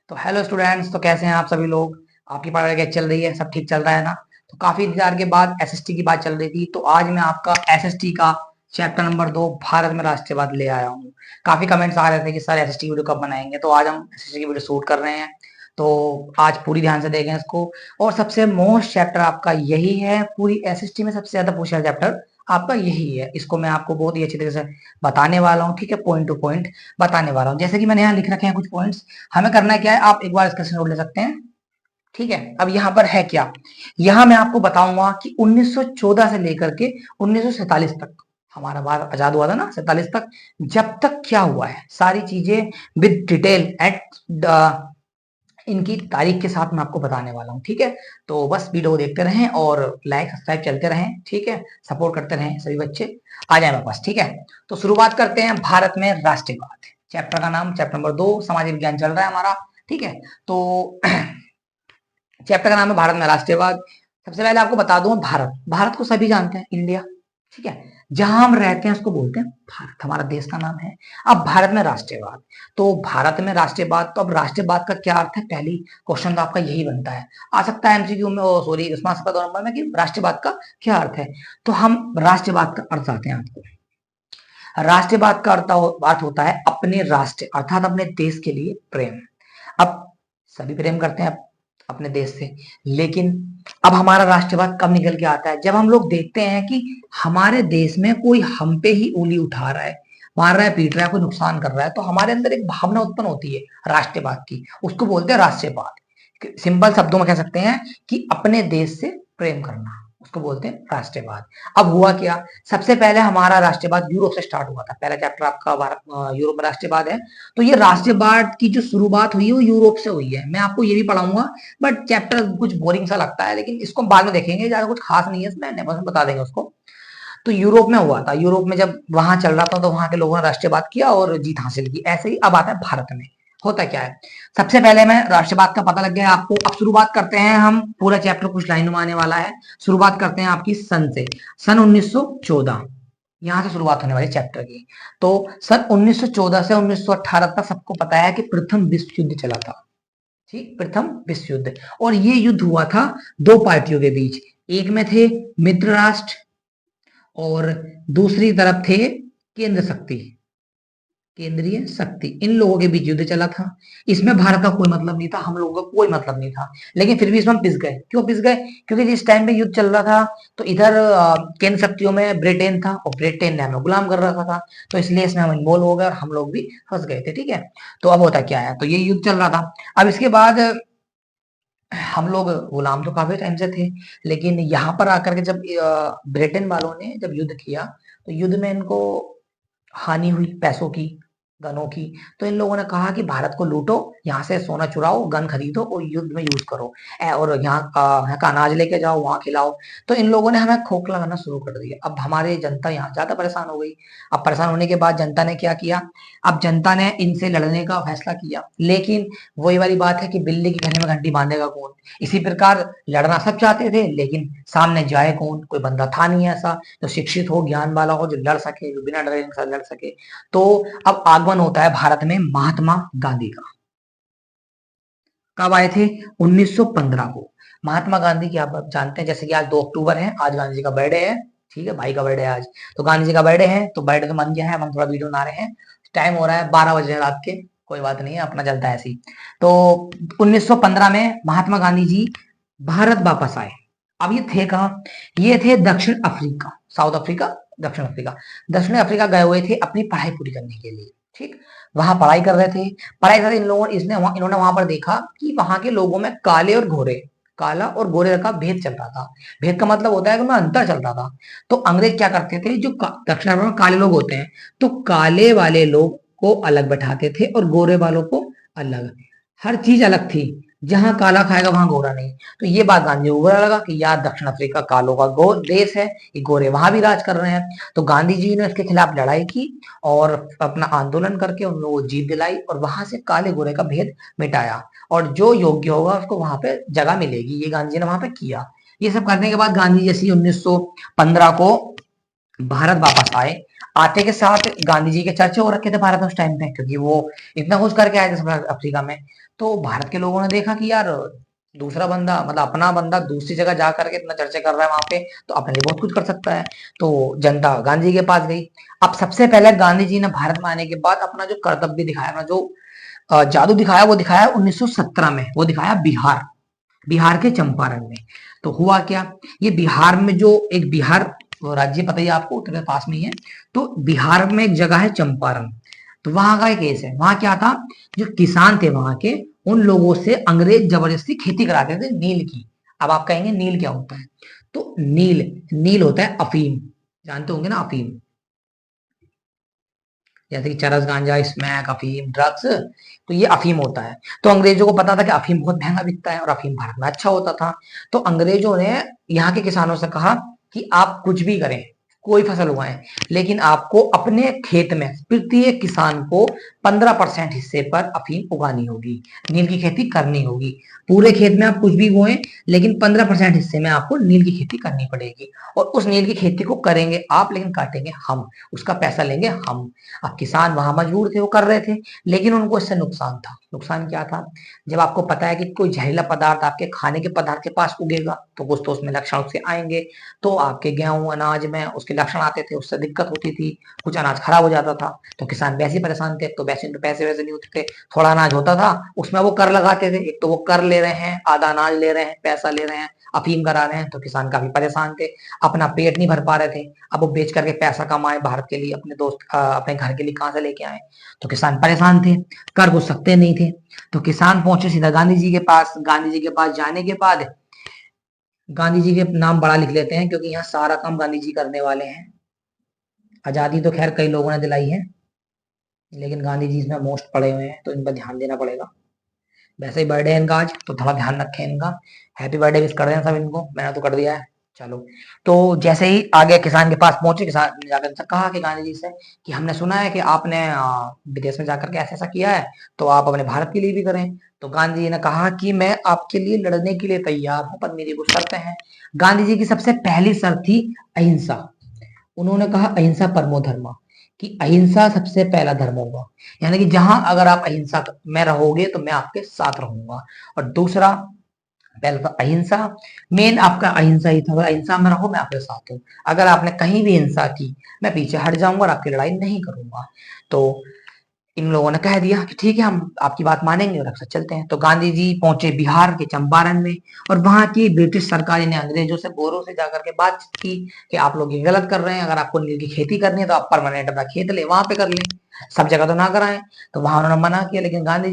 तो hello students, तो कैसे हैं आप सभी लोग। आपकी पढ़ाई कैसे चल रही है? सब ठीक चल रहा है ना? तो काफी इंतजार के बाद एसएसटी की बात चल रही थी, तो आज मैं आपका एसएसटी का चैप्टर नंबर 2 भारत में राष्ट्रवाद ले आया हूँ। काफी कमेंट्स आ रहे थे कि सर एसएसटी की वीडियो कब बनाएंगे, तो आज हम एसएसटी की वीडियो शूट कर रहे हैं। तो आज पूरी ध्यान से देखें इसको। और सबसे मोस्ट चैप्टर आपका यही है, पूरी एसएसटी में सबसे ज्यादा पूछा चैप्टर आपका यही है। इसको मैं आपको बहुत ही अच्छी तरह से बताने वाला हूँ, ठीक है, पॉइंट टू पॉइंट बताने वाला हूँ। जैसे कि मैंने यहाँ लिख रखे हैं कुछ पॉइंट्स, हमें करना क्या है, आप एक बार इसका नोट ले सकते हैं। ठीक है, अब यहाँ पर है क्या, यहाँ मैं आपको बताऊंगा कि 1914 से लेकर के 1947 तक, हमारा भारत आजाद हुआ था ना 47 तक, जब तक क्या हुआ है सारी चीजें विद डिटेल एट इनकी तारीख के साथ मैं आपको बताने वाला हूँ। ठीक है, तो बस वीडियो देखते रहें और लाइक सब्सक्राइब चलते रहें, ठीक है, सपोर्ट करते रहें सभी बच्चे। आ जाए मेरे पास, ठीक है। तो शुरुआत करते हैं भारत में राष्ट्रवाद। चैप्टर का नाम चैप्टर नंबर 2 सामाजिक विज्ञान चल रहा है हमारा, ठीक है। तो चैप्टर का नाम है भारत में राष्ट्रवाद। सबसे पहले आपको बता दूं, भारत, भारत को सभी जानते हैं, इंडिया, ठीक है। जहां हम रहते हैं उसको बोलते हैं भारत, हमारा देश का नाम है। अब भारत में राष्ट्रवाद, तो भारत में राष्ट्रवाद, तो अब राष्ट्रवाद का क्या अर्थ है, पहली क्वेश्चन तो आपका यही बनता है। आ सकता है एमसीक्यू में, सॉरी उसमें आ सकता है 2 नंबर में, कि राष्ट्रवाद का क्या अर्थ है। तो हम राष्ट्रवाद का अर्थ आते हैं आपको। राष्ट्रवाद का अर्थ होता है अपने राष्ट्र अर्थात अपने देश के लिए प्रेम। अब सभी प्रेम करते हैं अपने देश से, लेकिन अब हमारा राष्ट्रवाद कब निकल के आता है, जब हम लोग देखते हैं कि हमारे देश में कोई हम पे ही उंगली उठा रहा है, मार रहा है, पीट रहा है, कोई नुकसान कर रहा है, तो हमारे अंदर एक भावना उत्पन्न होती है राष्ट्रवाद की, उसको बोलते हैं राष्ट्रवाद। सिंपल शब्दों में कह सकते हैं कि अपने देश से प्रेम करना, उसको बोलते हैं राष्ट्रवाद। अब हुआ क्या, सबसे पहले हमारा राष्ट्रवाद यूरोप से स्टार्ट हुआ था। पहला चैप्टर आपका भारत यूरोप में राष्ट्रवाद है। तो ये राष्ट्रवाद की जो शुरुआत हुई है वो यूरोप से हुई है। मैं आपको ये भी पढ़ाऊंगा, बट चैप्टर कुछ बोरिंग सा लगता है, लेकिन इसको बाद में देखेंगे, ज्यादा कुछ खास नहीं है इसमें, बता देंगे उसको। तो यूरोप में हुआ था, यूरोप में जब वहां चल रहा था तो वहां के लोगों ने राष्ट्रवाद किया और जीत हासिल की। ऐसे ही अब आता है भारत में, होता क्या है। सबसे पहले मैं राष्ट्रवाद का पता लग गया आपको। अब शुरुआत करते हैं हम, पूरा चैप्टर कुछ लाइनों में आने वाला है। शुरुआत करते हैं आपकी सन से, सन 1914, यहां से शुरुआत होने वाली चैप्टर की। तो सन 1914 से 1918 तक सबको पता है कि प्रथम विश्व युद्ध चला था, ठीक, प्रथम विश्व युद्ध। और ये युद्ध हुआ था दो पार्टियों के बीच, एक में थे मित्र राष्ट्र और दूसरी तरफ थे केंद्र शक्ति, केंद्रीय शक्ति। इन लोगों के बीच युद्ध चला था। इसमें भारत का कोई मतलब नहीं था, हम लोगों का कोई मतलब नहीं था, लेकिन फिर भी इसमें हम पिस गए। क्यों पिस गए? क्योंकि जिस टाइम पे युद्ध चल रहा था तो इधर केंद्र शक्तियों में ब्रिटेन था और ब्रिटेन ने हमें गुलाम कर रखा था, तो इसलिए इसमें हम इन्वॉल्व हो गए और हम लोग भी फंस गए थे, ठीक है। तो अब होता क्या है, तो ये युद्ध चल रहा था। अब इसके बाद हम लोग गुलाम तो काफी टाइम से थे, लेकिन यहाँ पर आकर के जब ब्रिटेन वालों ने जब युद्ध किया, तो युद्ध में इनको हानि हुई, पैसों की, गनों की। तो इन लोगों ने कहा कि भारत को लूटो, यहाँ से सोना चुराओ, गन खरीदो और युद्ध में यूज करो, और यहाँ का अनाज लेके जाओ, वहां खिलाओ। तो इन लोगों ने हमें खोखला करना शुरू कर दिया। अब हमारी जनता यहाँ ज्यादा परेशान हो गई। अब परेशान होने के बाद जनता ने क्या किया, अब जनता ने इनसे लड़ने का फैसला किया, लेकिन वही वाली बात है कि बिल्ली की गले में घंटी बांधेगा कौन। इसी प्रकार लड़ना सब चाहते थे, लेकिन सामने जाए कौन, कोई बंदा था नहीं ऐसा जो शिक्षित हो, ज्ञान वाला हो, जो लड़ सके, जो बिना डरे इनके साथ लड़ सके। तो अब आगमन होता है भारत में महात्मा गांधी का। कब आए थे? 1915 को। महात्मा गांधी की आप जानते हैं, जैसे कि आज 2 अक्टूबर है, आज गांधी जी का बर्थडे है, ठीक है, भाई का बर्थडे है आज। तो गांधी जी का बर्थडे है, तो बर्थडे तो मन गया है, हम थोड़ा वीडियो बना रहे हैं। टाइम हो रहा है 12 बजे रात के, कोई बात नहीं है, अपना चलता है ऐसे ही। तो 1915 में महात्मा गांधी जी भारत वापस आए। अब ये थे कहाँ, ये थे दक्षिण अफ्रीका, साउथ अफ्रीका, दक्षिण अफ्रीका। दक्षिण अफ्रीका गए हुए थे अपनी पढ़ाई पूरी करने के लिए, ठीक। वहां पढ़ाई कर रहे थे, पढ़ाई कर इन लोगों इन्होंने वहां पर देखा कि वहां के लोगों में काले और गोरे, काला और गोरे का भेद चल रहा था। भेद का मतलब होता है कि उनमें अंतर चल रहा था। तो अंग्रेज क्या करते थे, जो दक्षिण अफ्रीका में काले लोग होते हैं, तो काले वाले लोग को अलग बैठाते थे और गोरे वालों को अलग। हर चीज अलग थी, जहां काला खाएगा वहां गोरा नहीं। तो ये बात गांधी को बुरा लगा कि यार दक्षिण अफ्रीका कालों का देश है, ये गोरे वहां भी राज कर रहे हैं। तो गांधी जी ने इसके खिलाफ लड़ाई की और अपना आंदोलन करके उन लोगों को जीत दिलाई और वहां से काले गोरे का भेद मिटाया। और जो योग्य होगा उसको वहां पे जगह मिलेगी, ये गांधी जी ने वहां पे किया। ये सब करने के बाद गांधी जैसी 1915 को भारत वापस आए। आते के साथ गांधी जी के चर्चे हो रखे थे भारत में उस टाइम पे, क्योंकि वो इतना कुछ करके आए थे सब अफ्रीका में। तो भारत के लोगों ने देखा कि यार दूसरा बंदा, मतलब अपना बंदा दूसरी जगह जा करके इतना चर्चा कर रहा है वहां पे, तो अपने लिए बहुत कुछ कर सकता है। तो जनता गांधी जी के पास गई। अब सबसे पहले गांधी जी ने भारत में आने के बाद अपना जो कर्तव्य दिखाया, अपना जो जादू दिखाया, वो दिखाया 1917 में। वो दिखाया बिहार, बिहार के चंपारण में। तो हुआ क्या, ये बिहार में जो एक बिहार राज्य, पता ही है आपको, उत्तर पास में ही है। तो बिहार में एक जगह है चंपारण। तो वहां का एक केस है। वहां क्या था, जो किसान थे वहां के, उन लोगों से अंग्रेज जबरदस्ती खेती कराते थे नील की। अब आप कहेंगे नील क्या होता है, तो नील, नील होता है अफीम। जानते होंगे ना अफीम, जैसे कि चरस, गांजा, स्मैक, अफीम, ड्रग्स। तो ये अफीम होता है। तो अंग्रेजों को पता था कि अफीम बहुत महंगा बिकता है और अफीम भारत में अच्छा होता था। तो अंग्रेजों ने यहाँ के किसानों से कहा कि आप कुछ भी करें, कोई फसल उगाएं, लेकिन आपको अपने खेत में प्रत्येक किसान को 15% हिस्से पर अफीम उगानी होगी, नील की खेती करनी होगी। पूरे खेत में आप कुछ भी बोएं, लेकिन 15% हिस्से में आपको नील की खेती करनी पड़ेगी। और उस नील की खेती को करेंगे आप, लेकिन काटेंगे हम, उसका पैसा लेंगे हम। अब किसान वहां मजबूर थे, वो कर रहे थे, लेकिन उनको इससे नुकसान था। नुकसान क्या था, जब आपको पता है कि कोई जहरीला पदार्थ आपके खाने के पदार्थ के पास उगेगा, तो कुछ तो उसमें लक्षण उसके आएंगे। तो आपके गेहूं अनाज में उसके लक्षण आते थे, उससे दिक्कत होती थी, कुछ अनाज खराब हो जाता था। तो किसान वैसे ही परेशान थे। तो वैसे तो पैसे वैसे नहीं होते थे, थोड़ा अनाज होता था उसमें वो कर लगाते थे। एक तो वो कर ले रहे हैं, आधा अनाज ले रहे हैं, पैसा ले रहे हैं, अफीम करा रहे हैं। तो किसान काफी परेशान थे, अपना पेट नहीं भर पा रहे थे। अब वो बेच करके पैसा कमाए भारत के लिए, अपने दोस्त अपने घर के लिए कहाँ से लेके आए। तो किसान परेशान थे, कर कुछ सकते नहीं थे। तो किसान पहुंचे सीधा गांधी जी के पास। गांधी जी के पास जाने के बाद, गांधी जी के नाम बड़ा लिख लेते हैं क्योंकि यहाँ सारा काम गांधी जी करने वाले हैं। आजादी तो खैर कई लोगों ने दिलाई है, लेकिन गांधी जी इसमें मोस्ट पड़े हुए हैं, तो इन पर ध्यान देना पड़ेगा। वैसे ही बर्थडे है इनका आज, तो थोड़ा ध्यान रखें इनका। हैप्पी बर्थडे विश कर दें सब इनको, मैंने तो कर दिया है। चलो, तो जैसे ही आगे किसान के पास पहुंचे, किसान ने जाकर इनसे कहा कि गांधी जी से कि हमने सुना है कि आपने विदेश में जाकर के ऐसा ऐसा किया है, तो आप अपने भारत के लिए भी करें। तो गांधी जी ने कहा कि मैं आपके लिए लड़ने के लिए तैयार हूं, पर मेरी कुछ शर्तें हैं। गांधी जी की सबसे पहली शर्त थी अहिंसा। उन्होंने कहा अहिंसा परमो धर्म, कि अहिंसा सबसे पहला धर्म होगा। यानी कि जहां अगर आप अहिंसा में रहोगे तो मैं आपके साथ रहूंगा। और दूसरा, पहला था अहिंसा, मेन आपका अहिंसा ही था, अगर अहिंसा में रहो मैं आपके साथ हूँ। अगर आपने कहीं भी हिंसा की, मैं पीछे हट जाऊंगा और आपकी लड़ाई नहीं करूंगा। तो इन लोगों ने कह दिया कि ठीक है, हम आपकी बात मानेंगे और अक्सर चलते हैं। तो गांधी जी पहुंचे बिहार के चंपारण में, और वहां की ब्रिटिश सरकार ने अंग्रेजों से, गोरों से जाकर के बात की कि आप लोग ये गलत कर रहे हैं, अगर आपको नील की खेती करनी है तो आप परमानेंट अपना खेत ले, वहां पे कर लें, सब जगह तो ना कराएं। तो वहां उन्होंने मना किया, लेकिन गांधी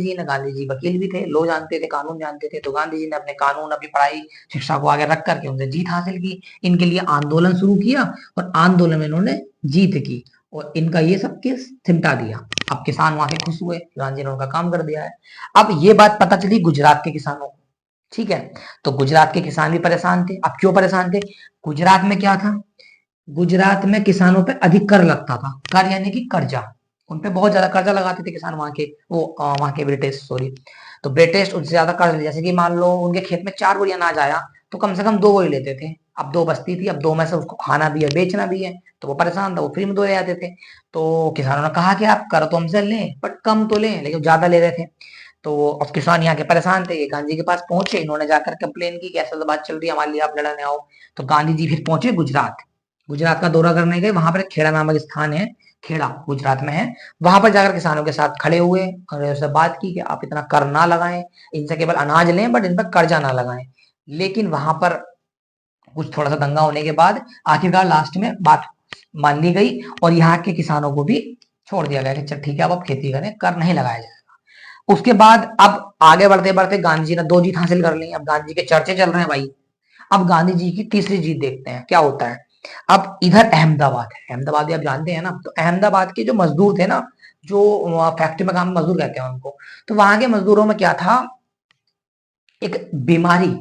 जी वकील भी थे, लो जानते थे, कानून जानते थे। तो गांधी जी ने अपने कानून, अपनी पढ़ाई, शिक्षा को आगे रख करके उनसे जीत हासिल की, इनके लिए आंदोलन शुरू किया, और आंदोलन में इन्होंने जीत की, और इनका ये सब केस सिमटा दिया। अब किसान वहां से खुश हुए, गांधी ने उनका काम कर दिया है। अब ये बात पता चली गुजरात के किसानों को, ठीक है। तो गुजरात के किसान भी परेशान थे। अब क्यों परेशान थे, गुजरात में क्या था, गुजरात में किसानों पे अधिक कर लगता था। कर यानी कि कर्जा, उन पे बहुत ज्यादा कर्जा लगाते थे किसान, वहां के वो वहां के ब्रिटिश, सॉरी, तो ब्रिटिश उनसे ज्यादा कर्ज, जैसे कि मान लो उनके खेत में 4 बोरी अनाज आया, तो कम से कम 2 बोरी लेते थे। अब 2 बस्ती थी, अब 2 में से उसको खाना भी है, बेचना भी है, तो वो परेशान था, वो फ्री में 2 ले आते थे। तो किसानों ने कहा कि आप कर तो हमसे लें, बट कम तो लें, लेकिन ज्यादा ले रहे थे। तो अब किसान यहाँ के परेशान थे, ये गांधी के पास पहुंचे, इन्होंने जाकर कंप्लेन की कि ऐसा तो बात चल रही है, हमारे लिए आप लड़ने आओ। तो गांधी जी फिर पहुंचे गुजरात, गुजरात का दौरा करने गए। वहां पर एक खेड़ा नामक स्थान है, खेड़ा गुजरात में है। वहां पर जाकर किसानों के साथ खड़े हुए और उनसे बात की कि आप इतना कर ना लगाएं, इनसे केवल अनाज लें, बट इन पर कर्जा ना लगाएं। लेकिन वहां पर कुछ थोड़ा सा दंगा होने के बाद आखिरकार लास्ट में बात मान ली गई, और यहाँ के किसानों को भी छोड़ दिया गया कि चल ठीक है, अब आप खेती करें, कर नहीं लगाया जाएगा। उसके बाद अब आगे बढ़ते बढ़ते गांधी जी ने 2 जीत हासिल कर ली। अब गांधी जी के चर्चे चल रहे हैं भाई। अब गांधी जी की तीसरी जीत देखते हैं क्या होता है। अब इधर अहमदाबाद है, अहमदाबाद भी आप जानते हैं ना। तो अहमदाबाद के जो मजदूर थे ना, जो फैक्ट्री में काम, मजदूर कहते हैं उनको, तो वहां के मजदूरों में क्या था, एक बीमारी,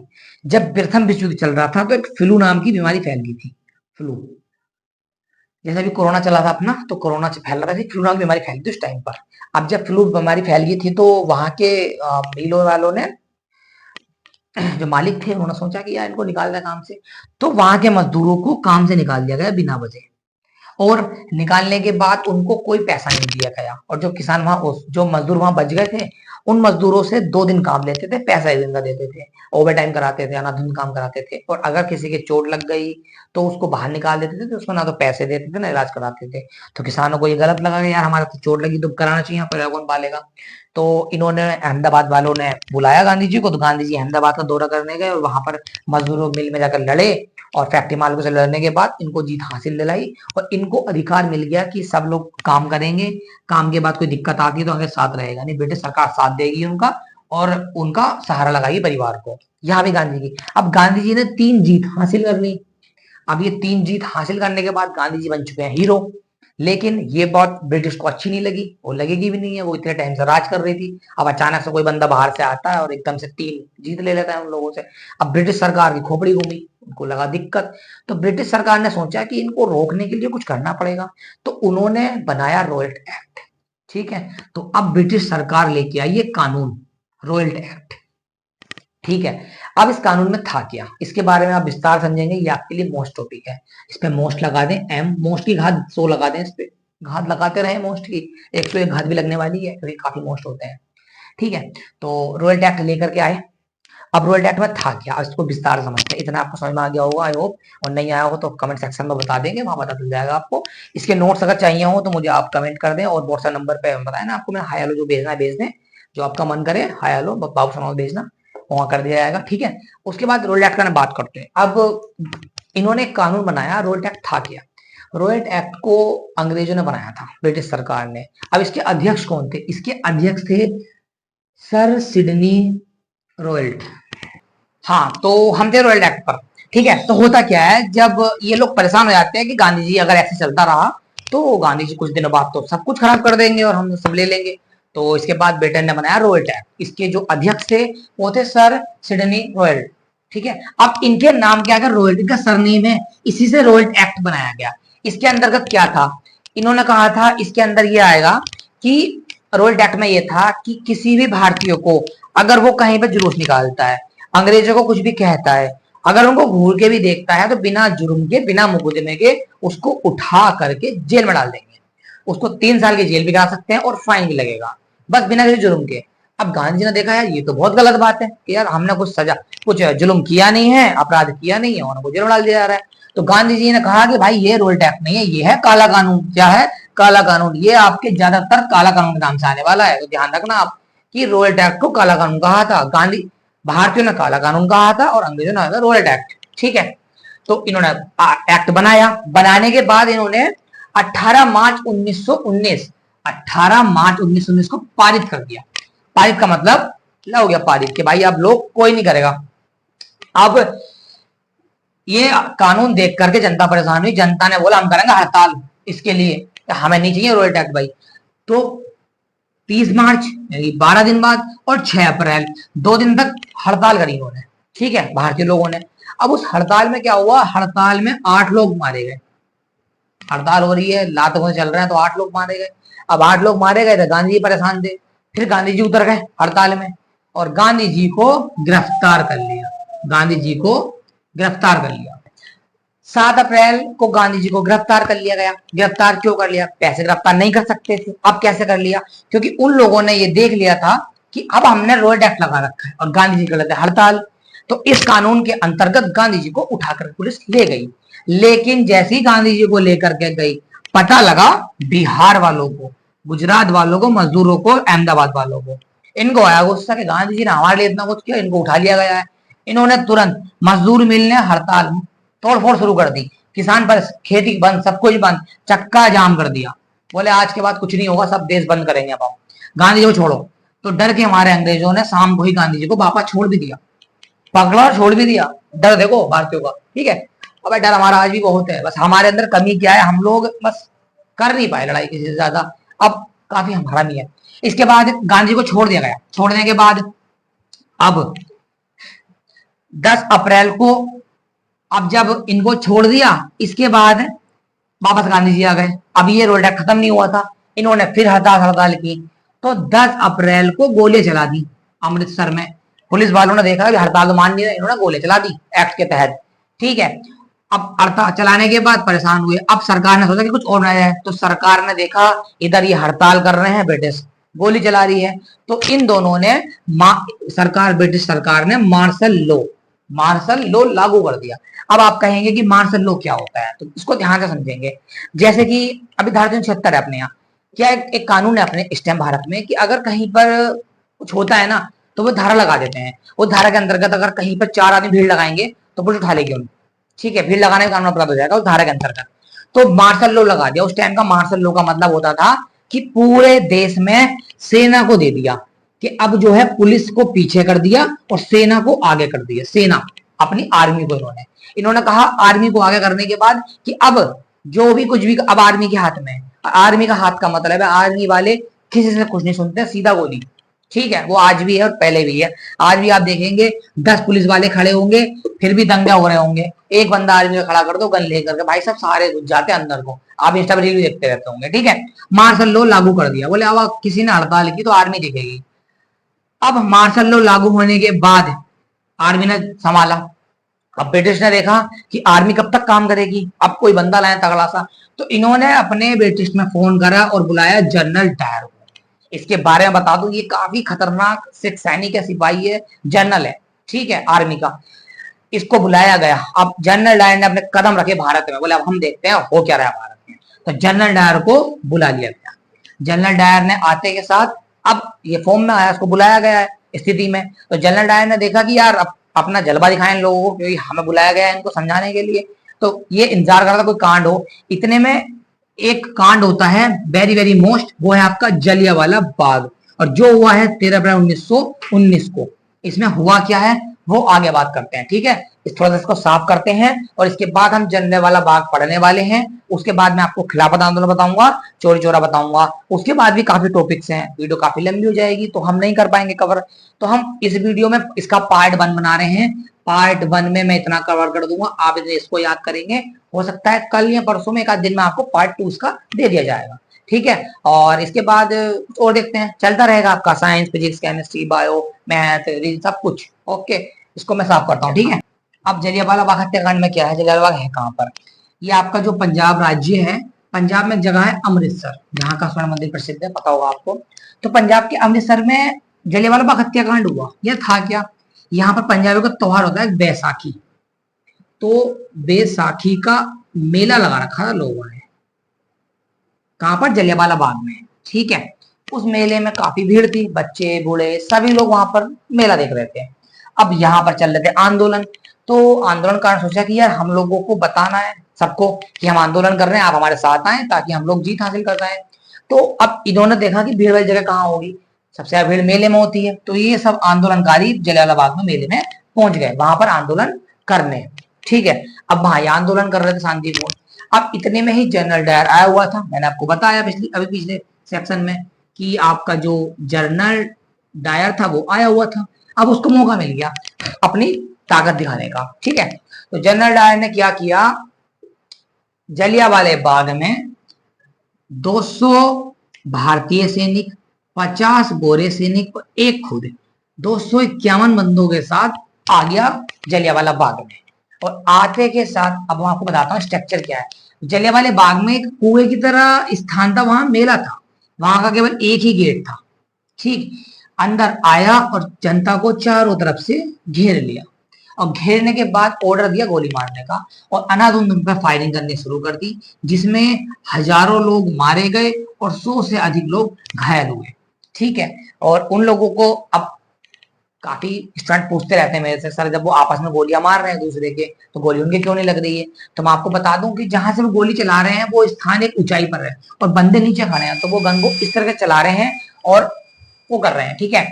जब प्रथम विश्व युद्ध चल रहा था तो एक फ्लू नाम की बीमारी फैल गई थी। फ्लू, जैसे अभी कोरोना चला था अपना, तो कोरोना से फैल रहा था, फ्लू नाम की बीमारी फैल गई थी उस टाइम पर। अब जब फ्लू बीमारी फैल गई थी, तो वहां के मिलों वालों ने, जो मालिक थे, उन्होंने सोचा कि यार इनको निकाल दिया काम से। तो वहां के मजदूरों को काम से निकाल दिया गया बिना वजह। और निकालने के बाद उनको कोई पैसा नहीं दिया गया। और जो किसान वहां, जो मजदूर वहां बच गए थे, उन मजदूरों से 2 दिन काम लेते थे, पैसा 1 दिन का देते थे, ओवर टाइम कराते थे, अनाधुन काम कराते थे। और अगर किसी के चोट लग गई तो उसको बाहर निकाल देते थे, तो उसको ना तो पैसे देते थे ना इलाज कराते थे। तो किसानों को ये गलत लगा कि यार हमारा तो चोट लगी तो कराना चाहिए, परिवार कौन पालेगा। तो इन्होंने, अहमदाबाद वालों ने बुलाया गांधी जी को, तो गांधी जी अहमदाबाद का दौरा करने गए और वहां पर मजदूरों मिल में जाकर लड़े। और फैक्ट्री मालिकों से लड़ने के बाद इनको जीत हासिल दिलाई और इनको अधिकार मिल गया कि सब लोग काम करेंगे, काम के बाद कोई दिक्कत आती है तो हमें साथ रहेगा, नहीं ब्रिटिश सरकार साथ देगी उनका और उनका सहारा लगाएगी परिवार को। यहाँ भी गांधी जी की, अब गांधी जी ने 3 जीत हासिल कर ली। अब ये 3 जीत हासिल करने के बाद गांधी जी बन चुके हैं हीरो। लेकिन ये बात ब्रिटिश को अच्छी नहीं लगी, वो लगेगी भी नहीं है, वो इतने टाइम से राज कर रही थी। अब अचानक से कोई बंदा बाहर से आता है और एकदम से 3 जीत ले लेता है उन लोगों से। अब ब्रिटिश सरकार की खोपड़ी घूमी, उनको लगा दिक्कत। तो ब्रिटिश सरकार ने सोचा कि इनको रोकने के लिए कुछ करना पड़ेगा, तो उन्होंने बनाया रॉयल्ट एक्ट। ठीक है, तो अब ब्रिटिश सरकार लेके आई ये कानून, रॉयल्ट एक्ट। ठीक है, अब इस कानून में था क्या, इसके बारे में आप विस्तार समझेंगे, ये आपके लिए मोस्ट टॉपिक है। इस पे मोस्ट लगा दें, एम, मोस्ट की घात 100 लगा दें, इस पे घात लगाते रहे मोस्ट की, 101 घात भी लगने वाली है क्योंकि काफी मोस्ट होते हैं। ठीक है, तो रॉयल एक्ट लेकर के आए। अब रॉयल एक्ट में था क्या, इसको विस्तार समझते हैं। इतना आपको समझ में आ गया होगा आई होप, और नहीं आया हो तो कमेंट सेक्शन में बता देंगे, वहां पता चल जाएगा आपको। इसके नोट्स अगर चाहिए हो तो मुझे आप कमेंट कर दें, और व्हाट्सएप नंबर पे बताया ना आपको, मैं हाय हेलो जो भेजना है भेज दें, जो आपका मन करे, हाय हेलो बाबू सोनल भेजना, वहां कर दिया जाएगा। ठीक है, उसके बाद रोल्ड एक्ट का बात करते हैं। अब इन्होंने एक कानून बनाया, रोल्ड एक्ट था क्या। रोल्ड एक्ट को अंग्रेजों ने बनाया था, ब्रिटिश सरकार ने। अब इसके अध्यक्ष कौन थे, इसके अध्यक्ष थे सर सिडनी रोयल्ट। हाँ, तो हम थे रोल्ड एक्ट पर। ठीक है, तो होता क्या है, जब ये लोग परेशान हो जाते हैं कि गांधी जी अगर ऐसे चलता रहा तो गांधी जी कुछ दिनों बाद तो सब कुछ खराब कर देंगे और हम सब ले लेंगे। तो इसके बाद ब्रिटेन ने बनाया रोयल्ट एक्ट। इसके जो अध्यक्ष थे वो थे सर सिडनी रोयल्ट। ठीक है, अब इनके नाम क्या है, रोयल्ट इनका सरनेम है, इसी से रोयल्ट एक्ट बनाया गया। इसके अंतर्गत क्या था, इन्होंने कहा था इसके अंदर ये आएगा कि रोयल्ट एक्ट में ये था कि किसी भी भारतीय को अगर वो कहीं पर जुलूस निकालता है, अंग्रेजों को कुछ भी कहता है, अगर उनको घूर के भी देखता है तो बिना जुर्म के, बिना मुकदमे के उसको उठा करके जेल में डाल देंगे। उसको 3 साल की जेल भी करा सकते हैं और फाइन भी लगेगा, बस बिना किसी जुर्म के। अब गांधी जी ने देखा यार ये तो बहुत गलत बात है कि यार हमने कुछ सजा, कुछ जुल्म किया नहीं है, अपराध किया नहीं है और उनको जेल में डाल दिया जा रहा है। तो गांधी जी ने कहा कि भाई ये रोल्ट एक्ट नहीं है, ये है काला कानून। क्या है, काला कानून। ये आपके ज्यादातर काला कानून के नाम से आने वाला है, तो ध्यान रखना आप कि रोल्ट एक्ट को काला कानून कहा था। गांधी, भारतीयों ने काला कानून कहा था और अंग्रेजों ने कहा रोल्ट एक्ट। ठीक है, तो इन्होंने एक्ट बनाया। बनाने के बाद इन्होंने 18 मार्च 1919 18 मार्च 1919 को पारित कर दिया। पारित का मतलब हो गया पारित के भाई अब लोग कोई नहीं करेगा। अब ये कानून देख करके जनता परेशान हुई, जनता ने बोला हम करेंगे हड़ताल इसके लिए, हमें नहीं चाहिए रोल्ट एक्ट भाई। तो 30 मार्च यानी 12 दिन बाद और 6 अप्रैल 2 दिन तक हड़ताल करी उन्होंने। ठीक है, भारतीय लोगों ने। अब उस हड़ताल में क्या हुआ, हड़ताल में 8 लोग मारे गए। हड़ताल हो रही है, लातों से चल रहे हैं, तो 8 लोग मारे गए। अब 8 लोग मारे गए तो गांधी जी परेशान थे, फिर गांधी जी उतर गए हड़ताल में और गांधी जी को गिरफ्तार कर लिया। गांधी जी को गिरफ्तार कर लिया। 7 अप्रैल को गांधी जी को गिरफ्तार कर लिया गया। गिरफ्तार क्यों कर लिया, पैसे गिरफ्तार नहीं कर सकते थे, अब कैसे कर लिया, क्योंकि उन लोगों ने ये देख लिया था कि अब हमने रोल्ट एक्ट लगा रखा है और गांधी जी कर लेते हड़ताल। तो इस कानून के अंतर्गत गांधी जी को उठाकर पुलिस ले गई। लेकिन जैसे ही गांधी जी को लेकर के गई, पता लगा बिहार वालों को, गुजरात वालों को, मजदूरों को, अहमदाबाद वालों को, इनको आया गुस्सा कि गांधी जी ने हमारे लिए इतना कुछ किया, इनको उठा लिया गया है। इन्होंने तुरंत मजदूर मिलने हड़ताल, तोड़फोड़ शुरू कर दी। किसान पर खेती बंद, सब कुछ बंद, चक्का जाम कर दिया। बोले आज के बाद कुछ नहीं होगा, सब देश बंद करेंगे, अब गांधी जी को छोड़ो। तो डर के हमारे अंग्रेजों ने शाम को ही गांधी जी को वापस छोड़ भी दिया, पकड़ा और छोड़ भी दिया। डर देखो भारतीयों का। ठीक है, अब डर हमारा आज भी बहुत है, बस हमारे अंदर कमी क्या है, हम लोग बस कर नहीं पाए लड़ाई किसी से ज्यादा, अब काफी हमारा नहीं है। इसके बाद गांधी जी को छोड़ दिया गया। छोड़ने के बाद अब 10 अप्रैल को, अब जब इनको छोड़ दिया, इसके बाद वापस गांधी जी आ गए। अब ये रोल्ट एक्ट खत्म नहीं हुआ था, इन्होंने फिर हड़ताल की। तो 10 अप्रैल को गोली चला दी अमृतसर में। पुलिस वालों ने देखा कि हड़ताल तो मान नहीं रहे, इन्होंने गोली चला दी एक्ट के तहत। ठीक है, अब हड़ताल चलाने के बाद परेशान हुए। अब सरकार ने सोचा कि कुछ और बनाया जाए, तो सरकार ने देखा इधर ये हड़ताल कर रहे हैं, ब्रिटिश गोली चला रही है, तो इन दोनों ने सरकार, ब्रिटिश सरकार ने मार्शल लॉ लागू कर दिया। अब आप कहेंगे कि मार्शल लॉ क्या होता है, तो इसको ध्यान से समझेंगे। जैसे कि अभी धारा 376 है अपने यहाँ, क्या एक कानून है अपने इस टाइम भारत में कि अगर कहीं पर कुछ होता है ना, तो वो धारा लगा देते हैं। वो धारा के अंतर्गत अगर कहीं पर 4 आदमी भीड़ लगाएंगे तो पुलिस उठा लेगी उनको, ठीक है, भीड़ लगाने का कानून अपराध हो जाएगा उस धारा के अंतर्गत। तो मार्शल लॉ लगा दिया। उस टाइम का मार्शल लॉ का मतलब होता था कि पूरे देश में सेना को दे दिया कि अब जो है पुलिस को पीछे कर दिया और सेना को आगे कर दिया। सेना अपनी आर्मी को इन्होंने कहा आर्मी को आगे करने के बाद कि अब जो भी कुछ भी अब आर्मी के हाथ में है। आर्मी का हाथ का मतलब है आर्मी वाले किसी से कुछ नहीं सुनते, सीधा गोली, ठीक है। वो आज भी है और पहले भी है। आज भी आप देखेंगे 10 पुलिस वाले खड़े होंगे, फिर भी दंगे हो रहे होंगे, एक बंदा आर्मी खड़ा कर दो गन लेकर के, भाई सब सारे घुस जाते हैं अंदर को। आप इंस्टा पर रील देखते रहते होंगे, ठीक है। मार्शल लॉ लागू कर दिया, बोले अब किसी ने हड़ताल की तो आर्मी दिखेगी। अब मार्शल लॉ लागू होने के बाद आर्मी ने संभाला। अब ब्रिटिश ने देखा कि आर्मी कब तक काम करेगी, अब कोई बंदा लाए तगड़ा सा, तो इन्होंने अपने ब्रिटिश में फोन करा और बुलाया जनरल डायर को। इसके बारे में बता दूं, ये काफी खतरनाक सैनिक है, सिपाही है, जनरल है, ठीक है, आर्मी का। इसको बुलाया गया। अब जनरल डायर ने अपने कदम रखे भारत में, बोले अब हम देखते हैं हो क्या रहा है भारत में। तो जनरल डायर को बुला लिया गया। जनरल डायर ने आते के साथ, अब ये फॉर्म में आया, उसको बुलाया गया है स्थिति में, तो जनरल डायर ने देखा कि यार अपना जलवा दिखाएं इन लोगों को, क्योंकि हमें बुलाया गया है इनको समझाने के लिए। तो ये इंतजार कर रहा था कोई कांड हो। इतने में एक कांड होता है वेरी वेरी मोस्ट, वो है आपका जलियांवाला बाग, और जो हुआ है 13 अप्रैल 1919 को। इसमें हुआ क्या है वो आगे बात करते हैं, ठीक है। इस थोड़ा सा इसको साफ करते हैं और इसके बाद हम जलियांवाला बाग पढ़ने वाले हैं। उसके बाद मैं आपको खिलाफत आंदोलन बताऊंगा, चोरी चोरा बताऊंगा। उसके बाद भी काफी टॉपिक्स हैं, वीडियो काफी लंबी हो जाएगी तो हम नहीं कर पाएंगे कवर। तो हम इस वीडियो में इसका पार्ट 1 बना रहे हैं। पार्ट 1 में मैं इतना कवर कर दूंगा, आप इसको याद करेंगे। हो सकता है कल या परसों में एक आध दिन में आपको पार्ट 2 इसका दे दिया जाएगा, ठीक है। और इसके बाद कुछ और देखते हैं, चलता रहेगा आपका science, physics, chemistry, bio, math, सब कुछ, ओके। इसको मैं साफ करता हूँ, ठीक है। अब जलियांवाला बाग हत्याकांड में क्या है, जलियांवाला बाग है कहाँ पर? ये आपका जो पंजाब राज्य है, पंजाब में जगह है अमृतसर, जहाँ का स्वर्ण मंदिर प्रसिद्ध है, पता होगा आपको। तो पंजाब के अमृतसर में जलियांवाला बाग हत्याकांड हुआ। यह था क्या, यहाँ पर पंजाबियों का त्योहार होता है बैसाखी। तो बैसाखी का मेला लगा रखा था लोगों ने, कहां पर? जलियांवाला बाग में, ठीक है। उस मेले में काफी भीड़ थी, बच्चे बूढ़े सभी लोग वहां पर मेला देख रहे थे। अब यहाँ पर चल रहे थे आंदोलन। तो आंदोलनकार सोचा कि यार हम लोगों को बताना है सबको कि हम आंदोलन कर रहे हैं, आप हमारे साथ आए ताकि हम लोग जीत हासिल कर जाए। तो अब इन्होंने देखा कि भीड़ वाली जगह कहाँ होगी, सबसे ज्यादा भीड़ मेले में होती है। तो ये सब आंदोलनकारी जलियांवाला बाग में मेले में पहुंच गए, वहां पर आंदोलन करने, ठीक है। अब वहां आंदोलन कर रहे थे शांतिपूर्ण। अब इतने में ही जनरल डायर आया हुआ था। मैंने आपको बताया पिछले सेक्शन में कि आपका जो जनरल डायर था वो आया हुआ था। अब उसको मौका मिल गया अपनी ताकत दिखाने का, ठीक है। तो जनरल डायर ने क्या किया, जलियांवाले बाग में 200 भारतीय सैनिक, 50 गोरे सैनिक और एक खुद, 251 बंदों के साथ आ गया जलियांवाला बाग में। और आते के साथ अब मैं आपको बताता हूँ स्ट्रक्चर क्या है। जलियांवाले बाग में एक कुएं की तरह स्थान था, वहां मेला था, वहां का केवल एक ही गेट था, ठीक। अंदर आया और जनता को चारों तरफ से घेर लिया, और घेरने के बाद ऑर्डर दिया गोली मारने का, और अनाधुंध पर फायरिंग करनी शुरू कर दी, जिसमें हजारों लोग मारे गए और 100 से अधिक लोग घायल हुए, ठीक है। और उन लोगों को अब काफी स्टूडेंट पूछते रहते हैं मेरे से, सर जब वो आपस में गोलियां मार रहे हैं दूसरे के, तो गोली उनके क्यों नहीं लग रही है? तो मैं आपको बता दूं कि जहां से वो गोली चला रहे हैं वो स्थान एक ऊंचाई पर है और बंदे नीचे खड़े हैं, तो वो गन को इस तरह चला रहे हैं और वो कर रहे हैं, ठीक है।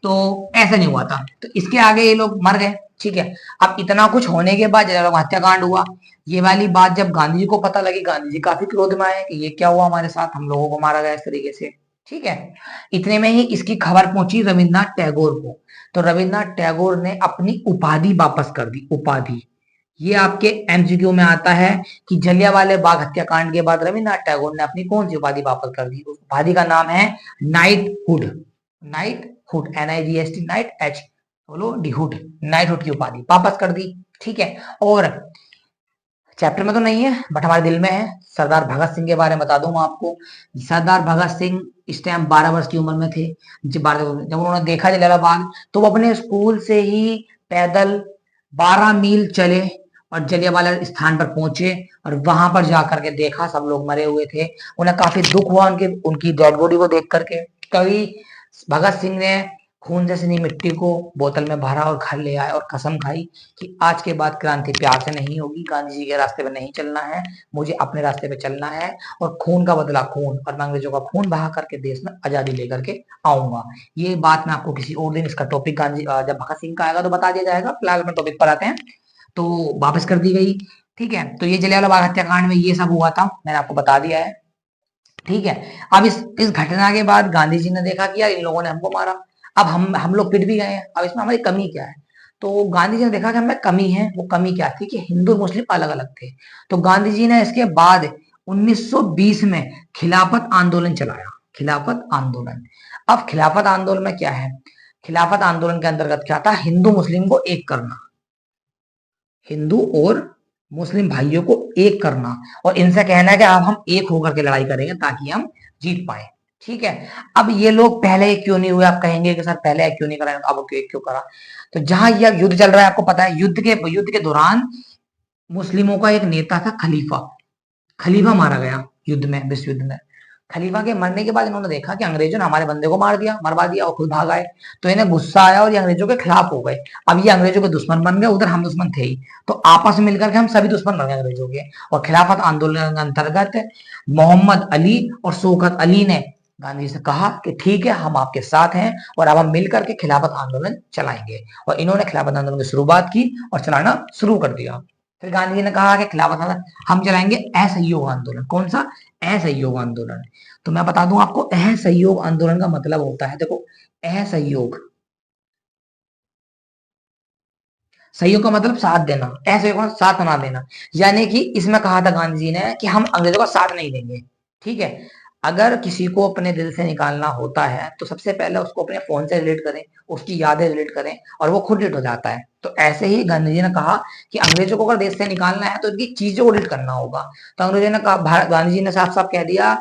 तो ऐसा नहीं हुआ था, तो इसके आगे ये लोग मर गए, ठीक है। अब इतना कुछ होने के बाद जब हत्याकांड हुआ, ये वाली बात जब गांधी जी को पता लगी, गांधी जी काफी क्रोध में आए कि ये क्या हुआ हमारे साथ, हम लोगों को मारा गया इस तरीके से, ठीक है। इतने में ही इसकी खबर पहुंची रविन्द्रनाथ टैगोर को। तो रविन्द्रनाथ टैगोर ने अपनी उपाधि वापस कर दी, उपाधि। ये आपके एमसीक्यू में आता है कि जलियांवाले बाग हत्याकांड के बाद रविन्द्रनाथ टैगोर ने अपनी कौन सी उपाधि वापस कर दी? उस उपाधि का नाम है knighthood, knighthood, NIGHT, night H बोलो डी हुड, नाइटहुड की उपाधि वापस कर दी, ठीक है। और चैप्टर में तो नहीं है बट हमारे दिल में है। सरदार भगत सिंह के बारे में बता दूं मैं आपको। सरदार भगत सिंह इस टाइम 12 वर्ष की उम्र में थे। जब उन्होंने देखा जलियांवाला बाग तो वो अपने स्कूल से ही पैदल 12 मील चले और जलियांवाला स्थान पर पहुंचे और वहां पर जाकर के देखा सब लोग मरे हुए थे। उन्हें काफी दुख हुआ उनके उनकी डेड बॉडी को देख करके। कभी भगत सिंह ने खून से सनी मिट्टी को बोतल में भरा और घर ले आए और कसम खाई कि आज के बाद क्रांति प्यार से नहीं होगी, गांधी जी के रास्ते पे नहीं चलना है, मुझे अपने रास्ते पे चलना है और खून का बदला खून और मैं अंग्रेजों का खून बहा करके देश में आजादी लेकर के आऊंगा। ये बात मैं आपको किसी और दिन, इसका टॉपिक गांधी जब भगत सिंह का आएगा तो बता दिया जाएगा। फिलहाल में टॉपिक पर आते हैं। तो वापस कर दी गई। ठीक है, तो ये जलियांवाला बाग हत्याकांड में ये सब हुआ था, मैंने आपको बता दिया है। ठीक है, अब इस घटना के बाद गांधी जी ने देखा कि यार इन लोगों ने हमको मारा, अब हम लोग पिट भी गए हैं, अब इसमें हमारी कमी क्या है। तो गांधी जी ने देखा कि हमें कमी है। वो कमी क्या थी कि हिंदू मुस्लिम अलग अलग थे। तो गांधी जी ने इसके बाद 1920 में खिलाफत आंदोलन चलाया। खिलाफत आंदोलन, अब खिलाफत आंदोलन में क्या है, खिलाफत आंदोलन के अंतर्गत क्या था, हिंदू मुस्लिम को एक करना, हिंदू और मुस्लिम भाइयों को एक करना और इनसे कहना है कि अब हम एक होकर के लड़ाई करेंगे ताकि हम जीत पाए। ठीक है, अब ये लोग पहले क्यों नहीं हुए, आप कहेंगे कि सर पहले क्यों नहीं करा, अब क्यों एक क्यों करा। तो जहां यह युद्ध चल रहा है आपको पता है, युद्ध के दौरान मुस्लिमों का एक नेता था खलीफा। खलीफा मारा गया युद्ध में, विश्व युद्ध में। खलीफा के मरने के बाद इन्होंने देखा कि अंग्रेजों ने हमारे बंदे को मार दिया, मरवा दिया और खुद भाग आए। तो इन्हें गुस्सा आया और ये अंग्रेजों के खिलाफ हो गए। अब ये अंग्रेजों के दुश्मन बन गए, उधर हम दुश्मन थे ही, तो आपस में मिलकर के हम सभी दुश्मन बन गए अंग्रेजों के। और खिलाफत आंदोलन के अंतर्गत मोहम्मद अली और शौकत अली ने गांधी से कहा कि ठीक है हम आपके साथ हैं और अब हम मिलकर के खिलाफत आंदोलन चलाएंगे। और इन्होंने खिलाफत आंदोलन की शुरुआत की और चलाना शुरू कर दिया। फिर गांधी जी ने कहा कि खिलाफत आंदोलन हम चलाएंगे असहयोग आंदोलन। कौन सा, असहयोग आंदोलन। तो मैं बता दूं आपको, असहयोग आंदोलन का मतलब होता है, देखो असहयोग, सहयोग का मतलब साथ देना, असहयोग का साथ ना देना। यानी कि इसमें कहा था गांधी जी ने कि हम अंग्रेजों का साथ नहीं देंगे। ठीक है, अगर किसी को अपने दिल से निकालना होता है तो सबसे पहले उसको अपने फोन से रिलेट करें, उसकी यादें रिलेट करें और वो खुद डिलीट हो जाता है। तो ऐसे ही गांधी जी ने कहा कि अंग्रेजों को अगर देश से निकालना है तो इनकी चीजों को डिलीट करना होगा। तो अंग्रेजों ने कहा, गांधी जी ने साफ साफ कह दिया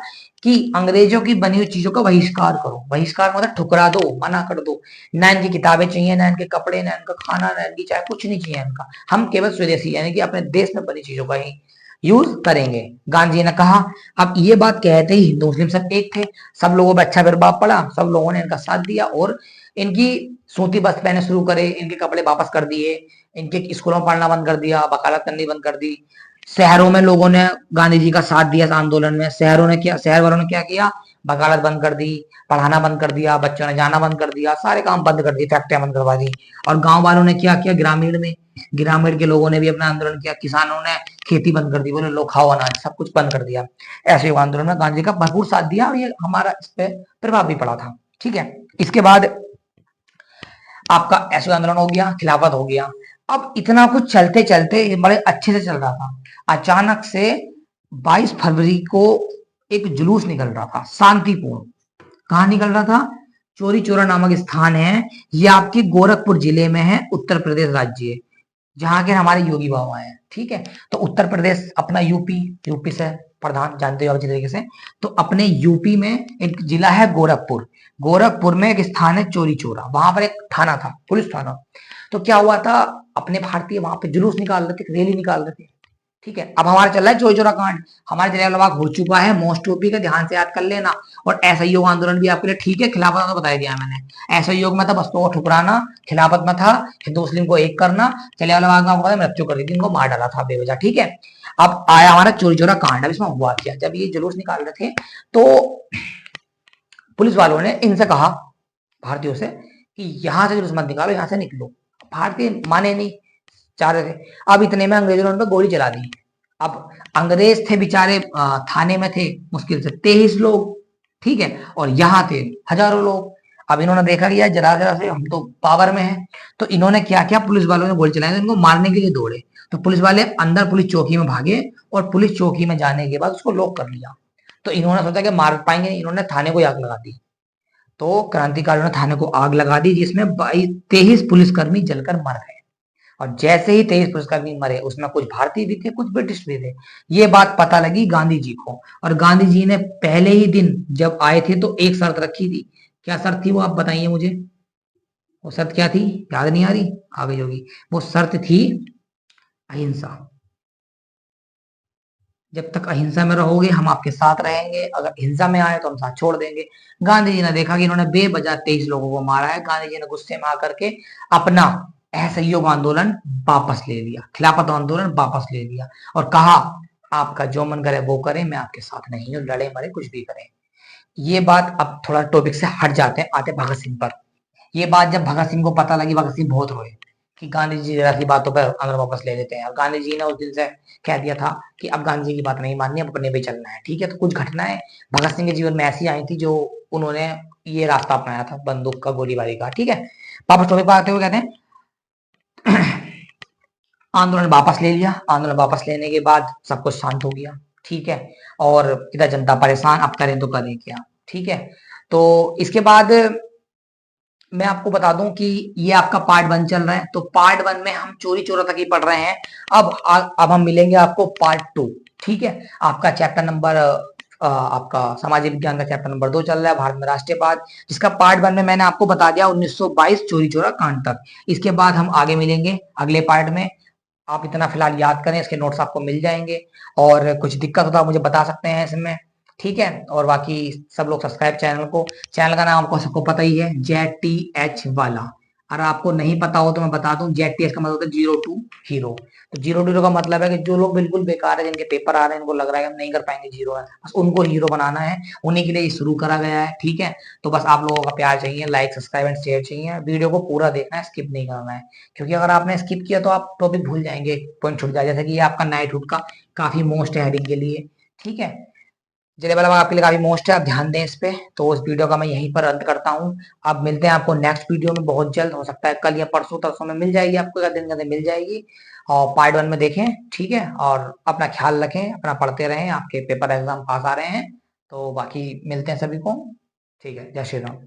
कि अंग्रेजों की बनी हुई चीजों का बहिष्कार करो। बहिष्कार मतलब ठुकरा दो, मना कर दो। ना इनकी किताबें चाहिए, ना इनके कपड़े, ना इनका खाना, ना इनकी चाय, कुछ नहीं चाहिए इनका। हम केवल स्वदेशी यानी कि अपने देश में बनी चीजों का ही यूज करेंगे, गांधी जी ने कहा। अब ये बात कहते ही हिंदू मुस्लिम सब एक थे, सब लोगों पर अच्छा प्रभाव पड़ा, सब लोगों ने इनका साथ दिया और इनकी सूती वस्त्र पहने शुरू करे, इनके कपड़े वापस कर दिए, इनके स्कूलों में पढ़ना बंद कर दिया, वकालत करनी बंद कर दी। शहरों में लोगों ने गांधी जी का साथ दिया इस आंदोलन में। शहर वालों ने क्या किया, वकालत बंद कर दी, पढ़ाना बंद कर दिया, बच्चों ने जाना बंद कर दिया, सारे काम बंद कर दिए, फैक्ट्रियां बंद करवा दी। और गांव वालों ने क्या किया, ग्रामीण के लोगों ने भी अपना आंदोलन किया। किसानों ने खेती बंद कर दी, बोले लो खाओ अनाज, सब कुछ बंद कर दिया। ऐसे आंदोलन में गांधी का भरपूर साथ दिया और ये हमारा इस पे प्रभाव भी पड़ा था। ठीक है, इसके बाद आपका ऐसे आंदोलन हो गया, खिलाफत हो गया। अब इतना कुछ चलते चलते बड़े अच्छे से चल रहा था, अचानक से 22 फरवरी को एक जुलूस निकल रहा था शांतिपूर्ण। कहाँ निकल रहा था, चोरी चोरा नामक स्थान है, ये आपकी गोरखपुर जिले में है, उत्तर प्रदेश राज्य, जहां के हमारे योगी बाबा हैं। ठीक है, तो उत्तर प्रदेश अपना यूपी से प्रधान जानते हो अच्छी तरीके से। तो अपने यूपी में एक जिला है गोरखपुर, गोरखपुर में एक स्थान है चोरी चोरा, वहां पर एक थाना था, पुलिस थाना। तो क्या हुआ था, अपने भारतीय वहां पे जुलूस निकाल रहे थे, रैली निकाल रहे थे। ठीक है, अब हमारा चल रहा है चोरी चोरा कांड, हमारे जलियांवाला बाग हो चुका है, मोस्ट टॉपी का ध्यान से याद कर लेना। और असहयोग आंदोलन भी आपके लिए ठीक है, खिलाफत में तो बता दिया मैंने। असहयोग में था बस्तों को ठुकराना, खिलाफत में था हिंदू मुस्लिम को एक करना, जलियांवाला बाग में आपको मृत्यु कर दी थी, इनको मार डाला था बेवजह। ठीक है, अब आया हमारा चोरी चोरा कांड। अब इसमें हुआ क्या, जब ये जुलूस निकाल रहे थे तो पुलिस वालों ने इनसे कहा, भारतीयों से, कि यहां से जुलूस मत निकालो, यहां से निकलो। भारतीय माने नहीं, चाह रहे थे। अब इतने में अंग्रेजों ने उन पर गोली चला दी। अब अंग्रेज थे बेचारे, थाने में थे मुश्किल से 23 लोग। ठीक है, और यहाँ थे हजारों लोग। अब इन्होंने देखा कि यार जरा जरा से हम तो पावर में हैं, तो इन्होंने क्या किया, पुलिस वालों ने गोली चलाई, तो इनको मारने के लिए दौड़े। तो पुलिस वाले अंदर पुलिस चौकी में भागे और पुलिस चौकी में जाने के बाद उसको लॉक कर लिया। तो इन्होंने सोचा कि मार पाएंगे, इन्होंने थाने को आग लगा दी। तो क्रांतिकारियों ने थाने को आग लगा दी, जिसमें 23 पुलिसकर्मी जलकर मर गए। और जैसे ही 23 पुलिसकर्मी मरे, उसमें कुछ भारतीय भी थे, कुछ ब्रिटिश भी थे। ये बात पता लगी गांधी जी को, और गांधी जी ने पहले ही दिन जब आए थे तो एक शर्त रखी थी। क्या शर्त थी वो आप बताइए मुझे। वो शर्त क्या थी? याद नहीं आ रही? आ गई होगी। वो शर्त थी अहिंसा। जब तक अहिंसा में रहोगे हम आपके साथ रहेंगे, अगर हिंसा में आए तो हम साथ छोड़ देंगे। गांधी जी ने देखा कि इन्होंने बेवजह 23 लोगों को मारा है। गांधी जी ने गुस्से में आकर के अपना असहयोग आंदोलन वापस ले लिया, खिलाफत आंदोलन वापस ले लिया, और कहा आपका जो मन करे वो करें, मैं आपके साथ नहीं हूँ, लड़े मरे कुछ भी करें। ये बात, अब थोड़ा टॉपिक से हट जाते हैं, आते भगत सिंह पर। ये बात जब भगत सिंह को पता लगी, भगत सिंह बहुत रोए कि गांधी जी जरा सी बातों पर अमर वापस ले लेते हैं। और गांधी जी ने उस दिन से कह दिया था कि अब गांधी जी की बात नहीं माननी, अब अपने पे चलना है। ठीक है, तो कुछ घटनाएं भगत सिंह के जीवन में ऐसी आई थी जो उन्होंने ये रास्ता अपनाया था, बंदूक का, गोलीबारी का। ठीक है, वापस टॉपिक पर आते हुए कहते हैं आंदोलन वापस ले लिया। आंदोलन वापस लेने के बाद सब कुछ शांत हो गया। ठीक है, और इधर जनता परेशान, अब करें तो करें क्या। ठीक है, तो इसके बाद मैं आपको बता दूं कि ये आपका पार्ट 1 चल रहा है। तो पार्ट 1 में हम चोरी चोरा तक ही पढ़ रहे हैं। अब हम मिलेंगे आपको पार्ट 2। ठीक है, आपका चैप्टर नंबर आपका सामाजिक विज्ञान का चैप्टर नंबर 2 चल रहा है, भारत में राष्ट्रीयवाद, जिसका पार्ट 1 में मैंने आपको बता दिया 1922 चोरी चोरा कांड तक। इसके बाद हम आगे मिलेंगे अगले पार्ट में। आप इतना फिलहाल याद करें, इसके नोट्स आपको मिल जाएंगे, और कुछ दिक्कत हो तो आप मुझे बता सकते हैं इसमें। ठीक है, और बाकी सब लोग सब्सक्राइब चैनल को। चैनल का नाम आपको सबको पता ही है, JTH वाला। अगर आपको नहीं पता हो तो मैं बता दूं, JTH का मतलब होता है जीरो टू हीरो। तो जीरो टू हीरो का मतलब है कि जो लोग बिल्कुल बेकार है, जिनके पेपर आ रहे हैं, इनको लग रहा है कि हम नहीं कर पाएंगे, जीरो है, बस उनको हीरो बनाना है। उन्हीं के लिए ये शुरू करा गया है। ठीक है, तो बस आप लोगों का प्यार चाहिए, लाइक सब्सक्राइब एंड शेयर चाहिए। वीडियो को पूरा देखना है, स्किप नहीं करना है, क्योंकि अगर आपने स्किप किया तो आप टॉपिक भूल जाएंगे, पॉइंट छूट जाए। जैसे कि ये आपका नाइटहुड का काफी मोस्ट है हेडिंग के लिए। ठीक है, चलिए, मतलब आपके लिए काफी मोस्ट है, आप ध्यान दें इस पे। तो इस वीडियो का मैं यहीं पर अंत करता हूँ। अब मिलते हैं आपको नेक्स्ट वीडियो में, बहुत जल्द, हो सकता है कल या परसों तरसों में मिल जाएगी आपको, या दिन का दिन मिल जाएगी। और पार्ट 1 में देखें। ठीक है, और अपना ख्याल रखें, अपना पढ़ते रहें, आपके पेपर एग्जाम पास आ रहे हैं। तो बाकी मिलते हैं सभी को। ठीक है, जय श्री राम।